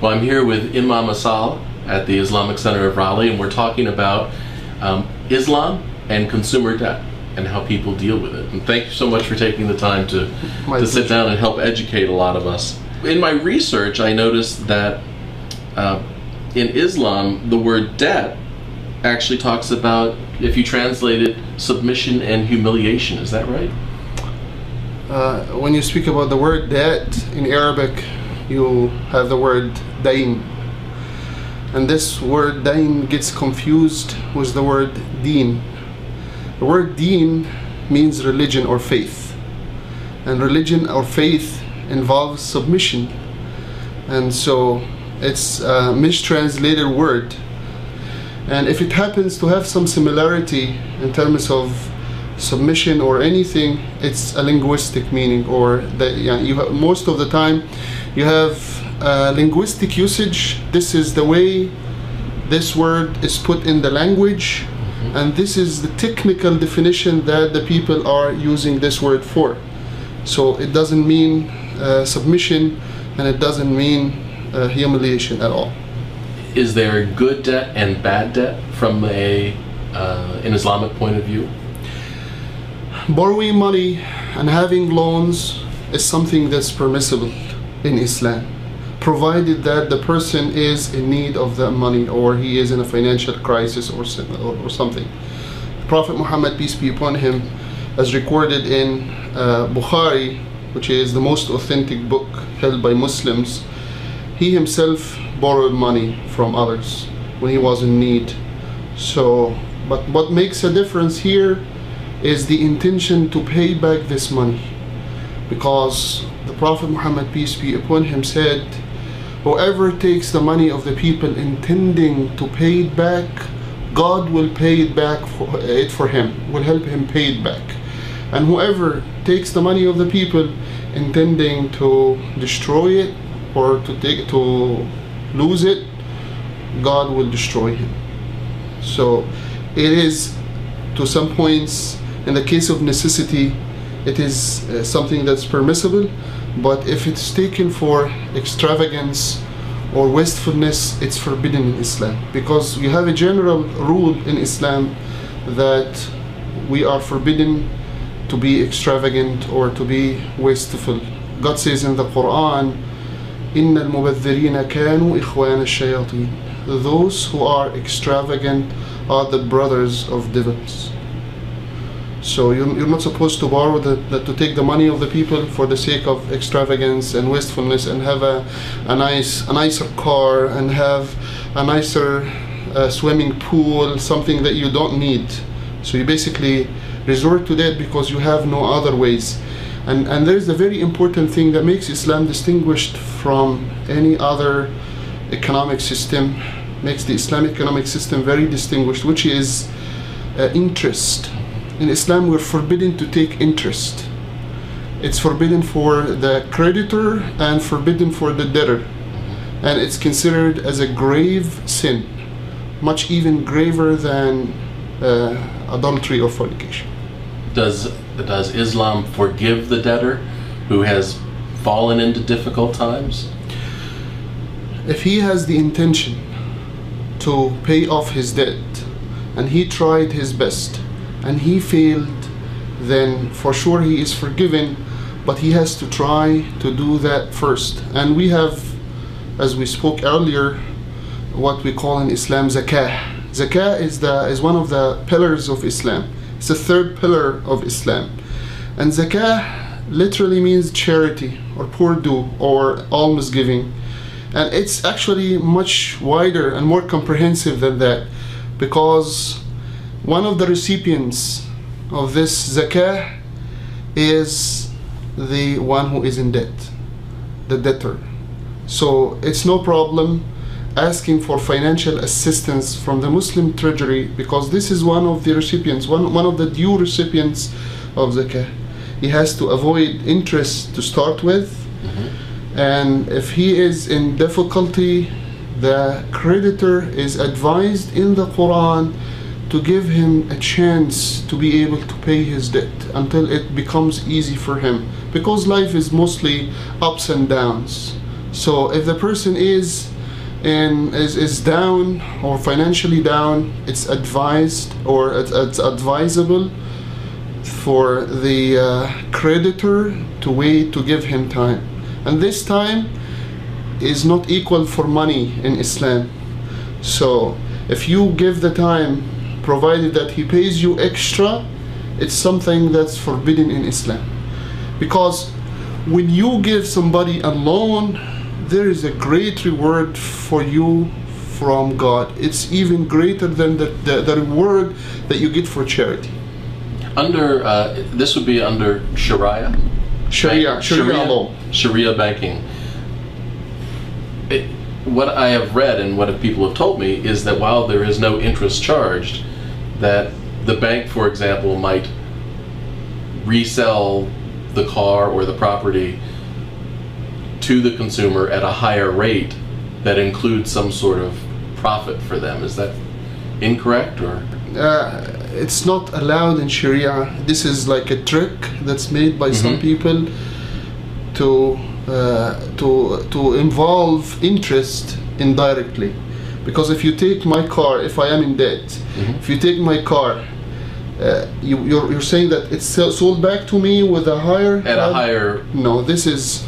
Well, I'm here with Imam Asal at the Islamic Center of Raleigh, and we're talking about Islam and consumer debt and how people deal with it. And thank you so much for taking the time to sit down and help educate a lot of us. In my research, I noticed that in Islam, the word debt actually talks about, if you translate it, submission and humiliation. Is that right? When you speak about the word debt in Arabic, you have the word dain. And this word dain gets confused with the word deen. The word deen means religion or faith. And religion or faith involves submission. And so it's a mistranslated word. And if it happens to have some similarity in terms of submission or anything, it's a linguistic meaning, or that most of the time you have linguistic usage. This is the way this word is put in the language, and this is the technical definition that the people are using this word for. So it doesn't mean submission, and it doesn't mean humiliation at all. Is there good debt and bad debt from an Islamic point of view? Borrowing money and having loans is something that's permissible in Islam, provided that the person is in need of the money, or he is in a financial crisis or something. Prophet Muhammad, peace be upon him, as recorded in Bukhari, which is the most authentic book held by Muslims, he himself borrowed money from others when he was in need. So, but what makes a difference here is the intention to pay back this money, because the Prophet Muhammad, peace be upon him, said, whoever takes the money of the people intending to pay it back, God will pay it back for him, will help him pay it back. And whoever takes the money of the people intending to destroy it or to lose it, God will destroy him. So it is, to some points, in the case of necessity, it is something that's permissible, but if it's taken for extravagance or wastefulness, it's forbidden in Islam, because we have a general rule in Islam that we are forbidden to be extravagant or to be wasteful. God says in the Quran, إِنَّ الْمُبَذِّرِينَ كَانُوا إِخْوَانَ الشَّيَاطِينَ. Those who are extravagant are the brothers of devils. So you're not supposed to borrow to take the money of the people for the sake of extravagance and wastefulness, and have a nicer car, and have a nicer swimming pool, something that you don't need. So you basically resort to that because you have no other ways. And there's a very important thing that makes Islam distinguished from any other economic system, makes the Islamic economic system very distinguished, which is interest. In Islam, we're forbidden to take interest. It's forbidden for the creditor and forbidden for the debtor. And it's considered as a grave sin, much even graver than adultery or fornication. Does Islam forgive the debtor who has fallen into difficult times? If he has the intention to pay off his debt, and he tried his best, and he failed, then for sure he is forgiven, but he has to try to do that first. And we have, as we spoke earlier, what we call in Islam zakah. Zakah is one of the pillars of Islam. It's the third pillar of Islam. And zakah literally means charity or purdu or almsgiving. And it's actually much wider and more comprehensive than that, because one of the recipients of this zakah is the one who is in debt, the debtor. So it's no problem asking for financial assistance from the Muslim treasury, because this is one of the recipients, one of the due recipients of zakah. He has to avoid interest to start with, and if he is in difficulty, the creditor is advised in the Quran to give him a chance to be able to pay his debt until it becomes easy for him, because life is mostly ups and downs. So if the person is and is down or financially down, it's advised or it's advisable for the creditor to wait, to give him time. And this time is not equal for money in Islam. So if you give the time, provided that he pays you extra, it's something that's forbidden in Islam. Because when you give somebody a loan, there is a great reward for you from God. It's even greater than the reward that you get for charity. Under this would be under Sharia law. Sharia banking. What I have read and what people have told me is that while there is no interest charged, that the bank, for example, might resell the car or the property to the consumer at a higher rate that includes some sort of profit for them. Is that incorrect, or? It's not allowed in Sharia. This is like a trick that's made by some people to involve interest indirectly. Because if you take my car, if I am in debt, if you take my car, you're saying that it's sold back to me with a higher... At a higher... No, this is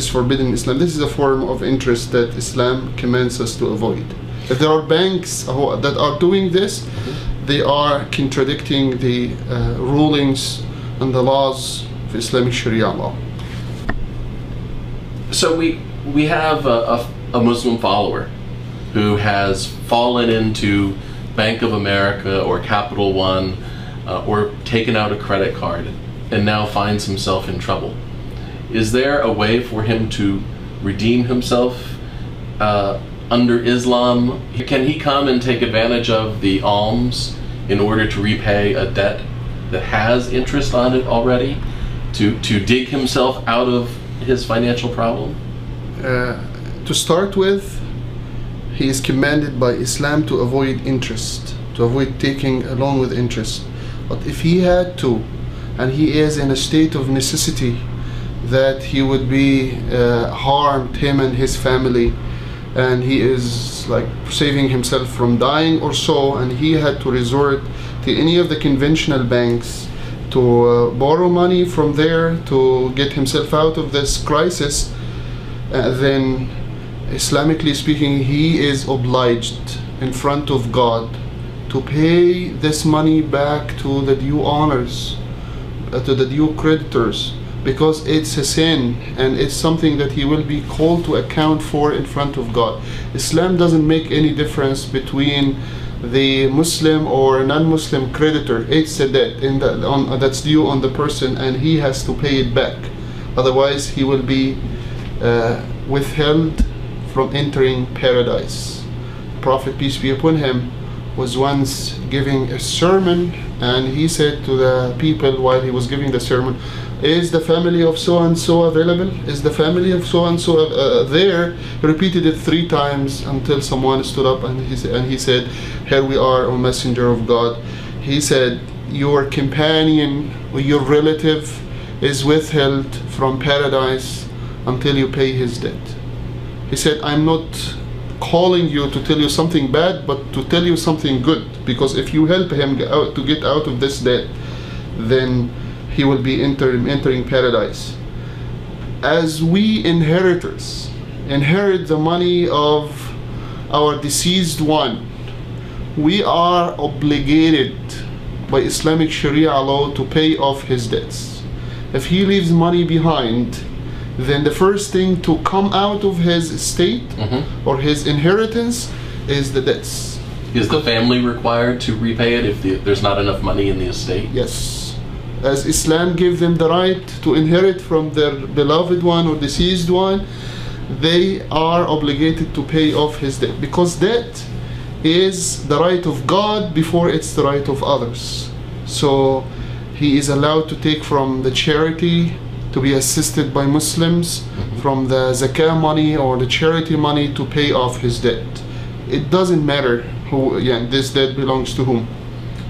forbidden in Islam. This is a form of interest that Islam commands us to avoid. If there are banks that are doing this, they are contradicting the rulings and the laws of Islamic Sharia law. So we have a Muslim follower who has fallen into Bank of America or Capital One or taken out a credit card and now finds himself in trouble. Is there a way for him to redeem himself under Islam? Can he come and take advantage of the alms in order to repay a debt that has interest on it already, to dig himself out of his financial problem? To start with, he is commanded by Islam to avoid interest, to avoid taking along with interest. But if he had to, and he is in a state of necessity, that he would be harmed, him and his family, and he is like saving himself from dying or so, and he had to resort to any of the conventional banks to borrow money from there to get himself out of this crisis, then Islamically speaking, he is obliged in front of God to pay this money back to the due owners, to the due creditors, because it's a sin and it's something that he will be called to account for in front of God. Islam doesn't make any difference between the Muslim or non-Muslim creditor. It's a debt that's due on the person, and he has to pay it back. Otherwise, he will be withheld from entering paradise. Prophet, peace be upon him, was once giving a sermon, and he said to the people while he was giving the sermon, "Is the family of so and so available? Is the family of so and so there?" He repeated it 3 times until someone stood up and he said, "Here we are, O Messenger of God." He said, "Your companion or your relative is withheld from paradise until you pay his debt." He said, "I'm not calling you to tell you something bad, but to tell you something good, because if you help him to get out of this debt, then he will be entering paradise." As we inheritors inherit the money of our deceased one, we are obligated by Islamic Sharia law to pay off his debts. If he leaves money behind, then the first thing to come out of his estate or his inheritance is the debts. Is the family required to repay it if there's not enough money in the estate? Yes. As Islam gave them the right to inherit from their beloved one or deceased one, they are obligated to pay off his debt, because debt is the right of God before it's the right of others. So he is allowed to take from the charity to be assisted by Muslims, from the zakah money or the charity money to pay off his debt. It doesn't matter who this debt belongs to whom.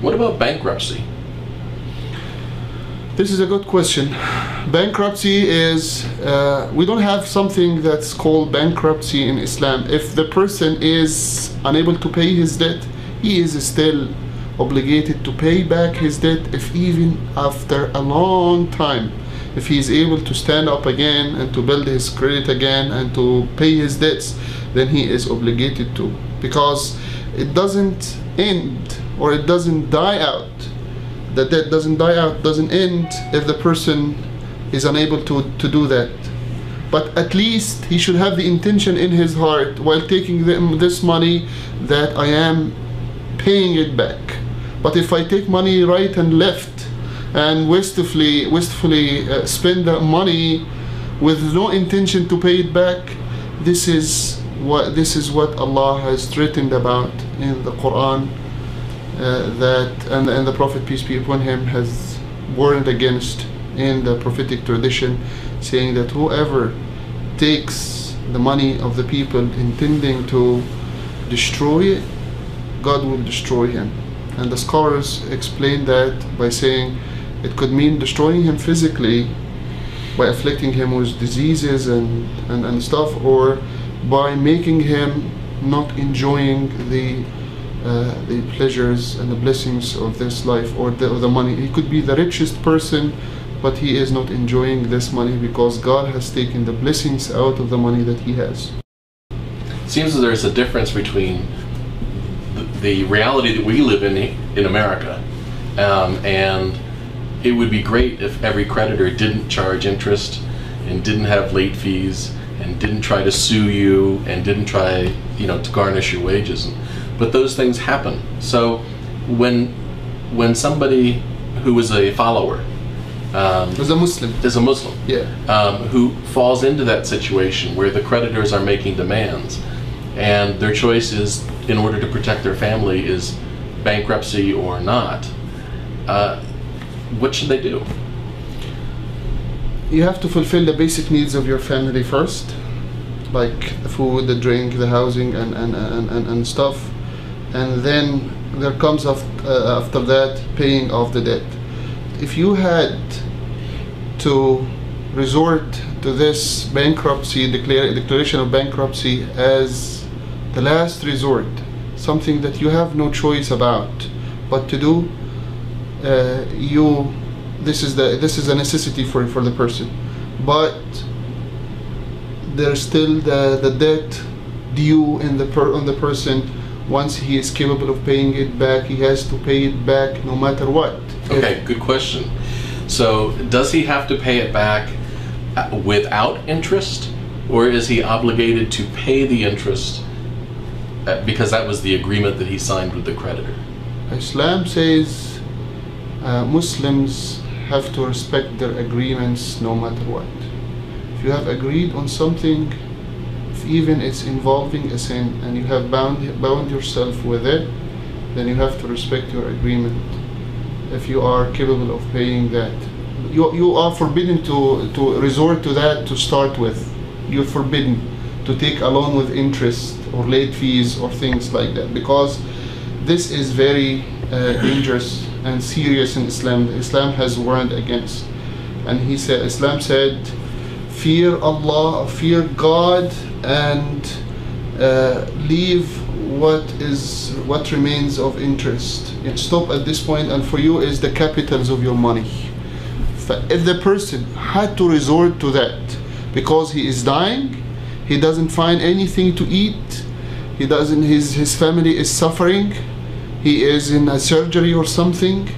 What about bankruptcy? This is a good question. Bankruptcy is, we don't have something that's called bankruptcy in Islam. If the person is unable to pay his debt, he is still obligated to pay back his debt, if even after a long time. If he is able to stand up again and to build his credit again and to pay his debts, then he is obligated to, because it doesn't end, or it doesn't die out. The debt doesn't die out, doesn't end if the person is unable to do that. But at least he should have the intention in his heart while taking this money that I am paying it back. But if I take money right and left and wastefully spend the money with no intention to pay it back, this is what Allah has written about in the Quran. And the Prophet, peace be upon him, has warned against in the prophetic tradition, saying that whoever takes the money of the people intending to destroy it, God will destroy him. And the scholars explain that by saying it could mean destroying him physically by afflicting him with diseases and stuff, or by making him not enjoying the pleasures and the blessings of this life, or the money. He could be the richest person, but he is not enjoying this money because God has taken the blessings out of the money that he has. It seems that there's a difference between the reality that we live in America, and it would be great if every creditor didn't charge interest and didn't have late fees and didn't try to sue you and didn't try, to garnish your wages. But those things happen. So when somebody who is a follower, is a Muslim, yeah, who falls into that situation where the creditors are making demands, and their choice is, in order to protect their family, is bankruptcy or not, what should they do? You have to fulfill the basic needs of your family first, like the food, the drink, the housing, and stuff. And then there comes after that paying off the debt. If you had to resort to this bankruptcy, declaration of bankruptcy as the last resort, something that you have no choice about but to do, this is a necessity for the person. But there's still the debt due on the person. Once he is capable of paying it back, he has to pay it back no matter what. Okay, good question. So does he have to pay it back without interest, or is he obligated to pay the interest because that was the agreement that he signed with the creditor? Islam says Muslims have to respect their agreements no matter what. If you have agreed on something, even it's involving a sin, and you have bound yourself with it, then you have to respect your agreement. If you are capable of paying that, you are forbidden to resort to that to start with. You're forbidden to take a loan with interest or late fees or things like that, because this is very dangerous and serious in Islam. Islam has warned against, and Islam said, fear Allah, fear God, and leave what remains of interest. Stop at this point, and for you is the capitals of your money. If the person had to resort to that because he is dying, he doesn't find anything to eat, his family is suffering, he is in a surgery or something,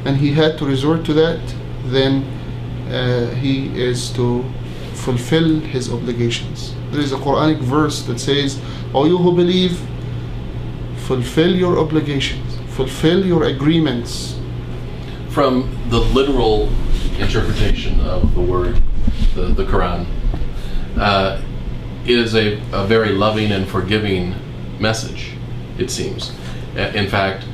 and he had to resort to that, then he is to fulfill his obligations. There is a Quranic verse that says, "O you who believe, fulfill your obligations, fulfill your agreements." From the literal interpretation of the word, the Quran, it is a very loving and forgiving message, it seems. In fact,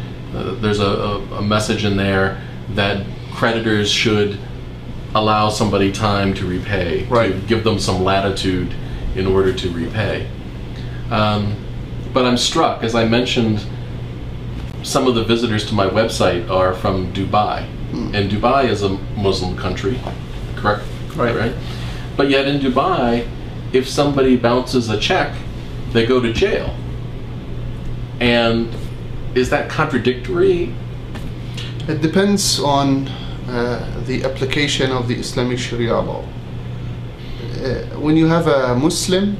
there's a message in there that creditors should allow somebody time to repay, right, to give them some latitude in order to repay. But I'm struck, as I mentioned, some of the visitors to my website are from Dubai, and Dubai is a Muslim country, correct? Right. But yet in Dubai, if somebody bounces a check, they go to jail. And is that contradictory? It depends on the application of the Islamic Sharia law. When you have a Muslim,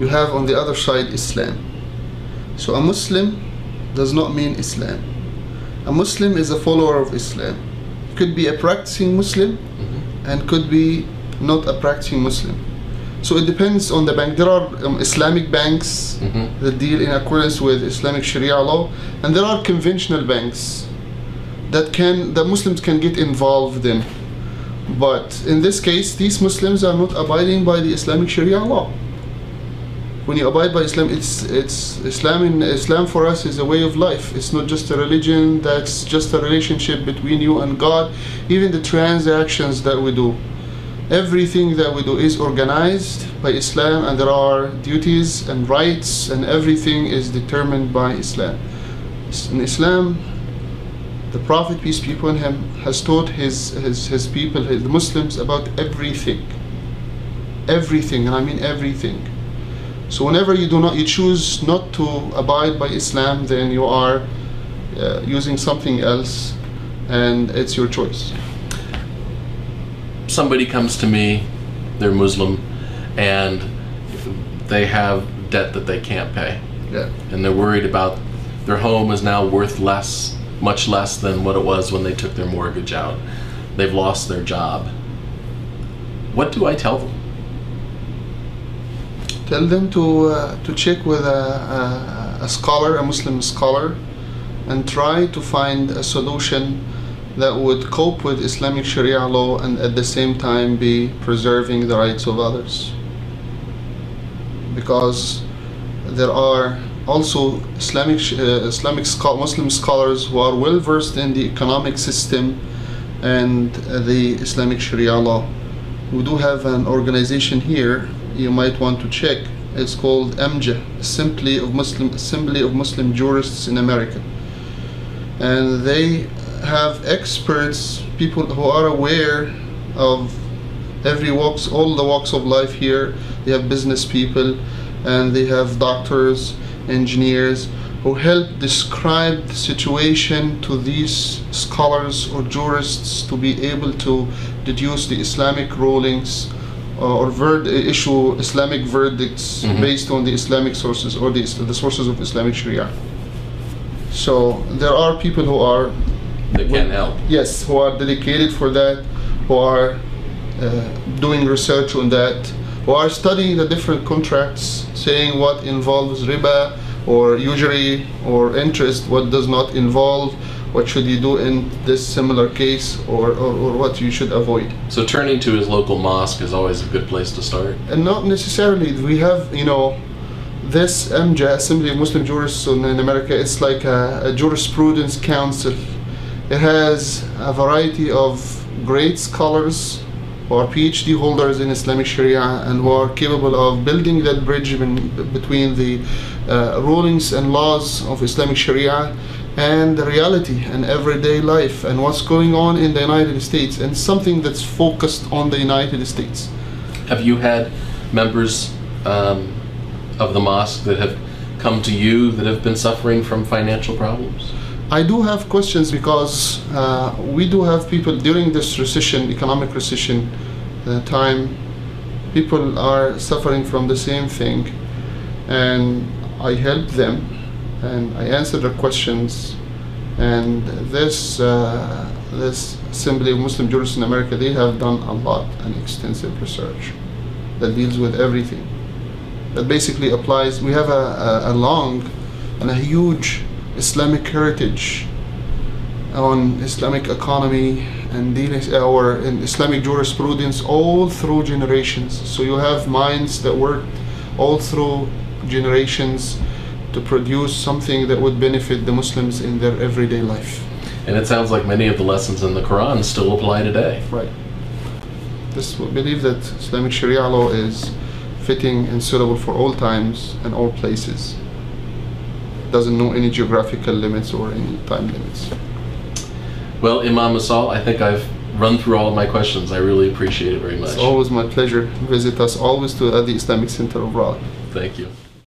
you have on the other side Islam. So a Muslim does not mean Islam. A Muslim is a follower of Islam. Could be a practicing Muslim and could be not a practicing Muslim. So it depends on the bank. There are Islamic banks that deal in accordance with Islamic Sharia law, and there are conventional banks that the Muslims can get involved in. But in this case, these Muslims are not abiding by the Islamic Sharia law. When you abide by Islam, it's Islam. Islam for us is a way of life. It's not just a religion. That's just a relationship between you and God. Even the transactions that we do, everything that we do is organized by Islam, and there are duties and rights, and everything is determined by Islam. In Islam, the Prophet, peace be upon him, has taught his people, the Muslims, about everything. Everything, and I mean everything. So whenever you choose not to abide by Islam, then you are using something else, and it's your choice. Somebody comes to me, they're Muslim, and they have debt that they can't pay. Yeah. And they're worried about their home is now worth less, much less than what it was when they took their mortgage out. They've lost their job. What do I tell them? Tell them to check with a scholar, a Muslim scholar, and try to find a solution that would cope with Islamic Sharia law and at the same time be preserving the rights of others. Because there are also Muslim scholars who are well versed in the economic system and the Islamic Sharia law. We do have an organization here you might want to check. It's called EMJA, Assembly of Muslim Jurists in America, and they have experts, people who are aware of all the walks of life here. They have business people, and they have doctors, engineers, who help describe the situation to these scholars or jurists to be able to deduce the Islamic rulings or issue Islamic verdicts based on the Islamic sources or the sources of Islamic Sharia. So there are people who are that can help. Yes, who are dedicated for that, who are doing research on that, who are studying the different contracts, saying what involves riba or usury or interest, what does not involve, what should you do in this similar case, or what you should avoid. So turning to his local mosque is always a good place to start? And not necessarily. We have, this EMJA, Assembly of Muslim Jurists in America, it's like a jurisprudence council. It has a variety of great scholars who are PhD holders in Islamic Sharia and who are capable of building that bridge between the rulings and laws of Islamic Sharia and the reality and everyday life and what's going on in the United States, and something that's focused on the United States. Have you had members of the mosque that have come to you that have been suffering from financial problems? I do have questions because we do have people during this recession, economic recession time, people are suffering from the same thing, and I help them and I answer their questions. And this Assembly of Muslim Jurists in America, they have done a lot and extensive research that deals with everything. That basically applies. We have a long and a huge Islamic heritage on Islamic economy and in Islamic jurisprudence all through generations. So you have minds that work all through generations to produce something that would benefit the Muslims in their everyday life. And it sounds like many of the lessons in the Quran still apply today. Right. We believe that Islamic Sharia law is fitting and suitable for all times and all places. doesn't know any geographical limits or any time limits. Well, Imam Asal, I think I've run through all of my questions. I really appreciate it very much. It's always my pleasure. Visit us always at the Islamic Center of Raleigh. Thank you.